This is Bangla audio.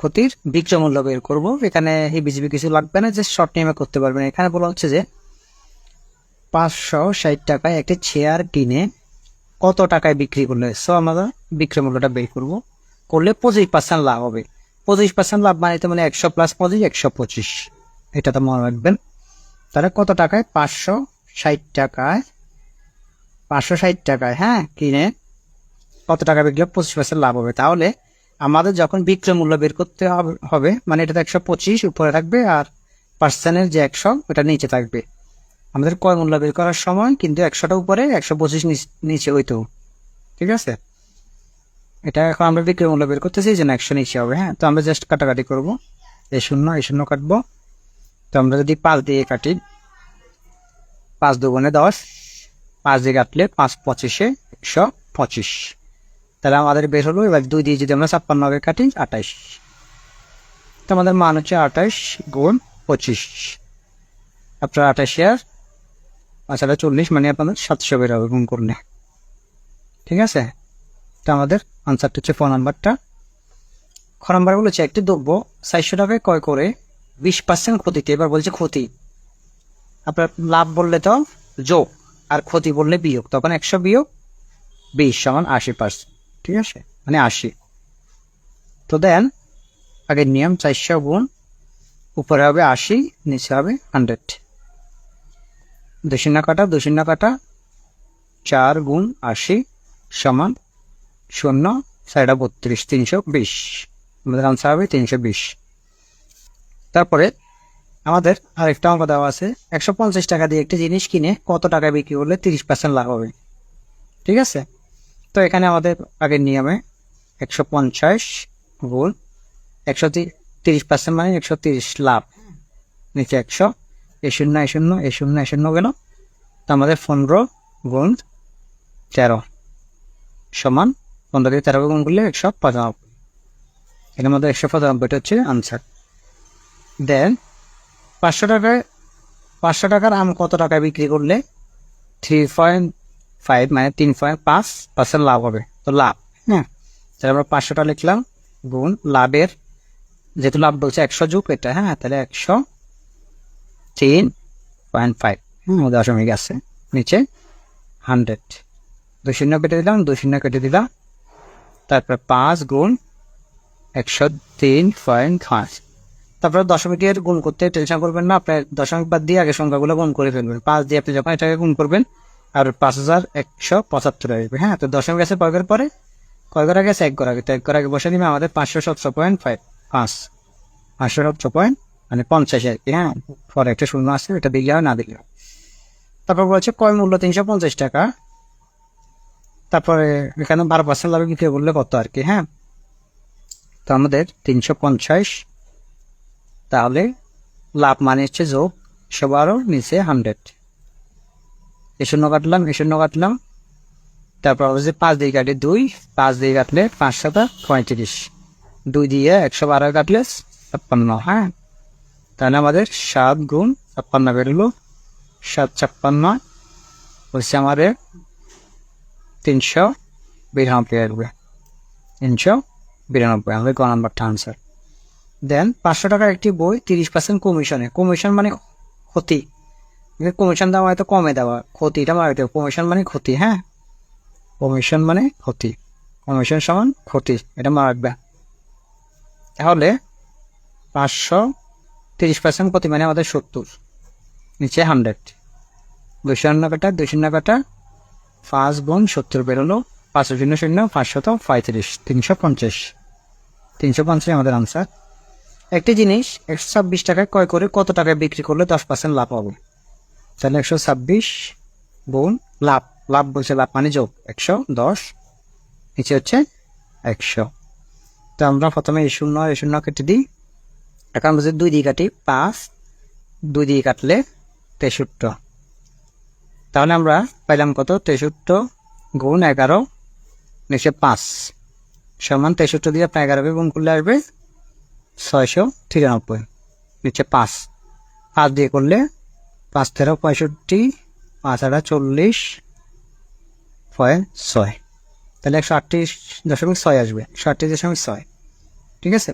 ক্ষতির বিক্রয় মূল্য বের করবো। এখানে হিবিজিবি কিছু লাগবে না, যে শর্ট নিয়মে করতে পারবেন। এখানে বলা হচ্ছে যে 560 টাকায় একটি চেয়ার কিনে কত টাকায় বিক্রি করলে, সো আমরা বিক্রয় মূল্যটা বের করবো। করলে 25% লাভ হবে। 25% লাভ মানে 100 প্লাস 25 125, এটা তো মনে রাখবেন। তাহলে কত টাকায়? 560 টাকায় হ্যাঁ কিনে কত টাকা বিক্রি 25% লাভ হবে। তাহলে আমাদের যখন বিক্রয় মূল্য বের করতে হবে মানে এটা তো 125 উপরে থাকবে আর পার্সেন্টের যে 100 ওটা নিচে থাকবে। আমাদের ক্রয় মূল্য বের করার সময় কিন্তু 100টা উপরে 125 নিচে হইতো, ঠিক আছে। এটা এখন আমরা বিক্রয় মূল্য বের করতেছি, যে 100 নিচে হবে। হ্যাঁ, তো আমরা জাস্ট কাটাকাটি করবো, এই শূন্য কাটবো। তো আমরা যদি 5 দিয়ে কাটি, 5 দুগুণে 10, 5 দিয়ে কাটলে 5 25-এ 125, তাহলে আমাদের বের হলো। এবার 2 দিয়ে যদি আমরা 56 কাটি 28, তো আমাদের মান হচ্ছে 28 গুণ 25, আপনার 28 আর 40 মানে আপনাদের 700 বের হবে গুণ করলে, ঠিক আছে। তো আমাদের আনসারটা হচ্ছে 4 নাম্বারটা। খ নাম্বার বলেছে একটি দ্রব্য 400 টাকায় ক্রয় করে 20% ক্ষতিতে, এবার বলছে ক্ষতি। আপনার লাভ বললে তো যোগ, আর ক্ষতি বললে বিয়োগ, তখন 100 বিয়োগ 20 সমান 80%, ঠিক আছে, মানে 80। তো দেন আগের নিয়ম 400 গুণ উপরে হবে 80, নিচে হবে 100। 2 কাটা 4 গুণ 80 সমান 0, 4 32, 320, আমাদের আনসার হবে 320। তারপরে আমাদের আরেকটা অঙ্ক দেওয়া আছে, 150 টাকা দিয়ে একটি জিনিস কিনে কত টাকায় বিক্রি করলে 30% লাভ হবে, ঠিক আছে। তো এখানে আমাদের আগের নিয়মে 150 গুণ 130% মানে 130 লাভ, নিচে 100, এ শূন্য গেল। তো আমাদের 15 গুণ 13 সমান 15 দিয়ে 13 গুণ করলে 195, এখানে আমাদের 195টা হচ্ছে আনসার। দেন 500 টাকার আম কত টাকায় বিক্রি করলে 3.5 মানে 3.5% লাভ হবে। তো লাভ, হ্যাঁ, তাহলে আমরা 500টা লিখলাম গুণ লাভের, যেহেতু লাভ বলছে 100 যুগ এটা, হ্যাঁ, তাহলে 103.5, দশমিক আছে নিচে 100, 2 কেটে দিলাম, 2 কেটে দিলাম, তারপর 5 গুণ 103.5। তারপরে দশমিকের গুণ করতে টেনশন করবেন না, আপনার দশমিক বাদ দিয়ে আগে সংখ্যাগুলো গুণ করে ফেলবেন। 5 দিয়ে আপনি যখন এটাকে গুণ করবেন আর 5175 আসবে। হ্যাঁ, তো দশমিক আছে কয়েকের পরে, কয়েকের আগে আছে 1 ঘর আগে, তো 1 ঘর আগে বসে দিবে আমাদের 517.5, 517 মানে 50 আর কি। হ্যাঁ, পরে একটা শূন্য আছে, এটা দিলে না দিলে। তারপর বলছে ক্রয় মূল্য 350 টাকা, তারপরে এখানে 12% লাভে বিক্রি করলে কত আর কি। হ্যাঁ, তো আমাদের 350, তাহলে লাভ মানে হচ্ছে যোগ 112, নিচে 100, এই শূন্য কাটলাম, তারপর হচ্ছে 5 দিয়ে কাটলে 2, 5 দিয়ে কাটলে 5 7 35, 2 দিয়ে 112 কাটলে 56। হ্যাঁ, তাহলে আমাদের 7 গুণ 56 বেরোলো, 7 56 হচ্ছে আমাদের 392 আসবে, 392 আমাদের গ নাম্বারটা আনসার। দেন 500 টাকার একটি বই 30% কমিশনে, কমিশন মানে ক্ষতি, কমিশন দেওয়া হয়তো কমে দেওয়া, ক্ষতিটা মানে কমিশন মানে ক্ষতি। হ্যাঁ, কমিশন মানে ক্ষতি, কমিশন সমান ক্ষতি, এটা মনে রাখবে। তাহলে 530% ক্ষতি মানে আমাদের 70, নিচে 100, 2 কাটা 5 গুণ 70 বেরোলো, 500 535, 350 আমাদের আনসার। একটি জিনিস 126 টাকায় ক্রয় করে কত টাকায় বিক্রি করলে 10% লাভ হবে। তাহলে 126 গুণ লাভ বলছে লাভ মানে যোগ 110, নিচে হচ্ছে 100। তো আমরা প্রথমে এই শূন্য কেটে দিই, এখন বলছে 2 দিয়ে কাটি 5, 2 দিয়ে কাটলে 63, তাহলে আমরা পাইলাম কত 63 গুণ 11, নিচে 5 সমান 63 দিয়ে আপনি 11 গুণ করলে আসবে 693, নিচে 5 দিয়ে করলে 5 13 65, 5 8 40.6, তাহলে 138.6 আসবে, 138.6, ঠিক আছে।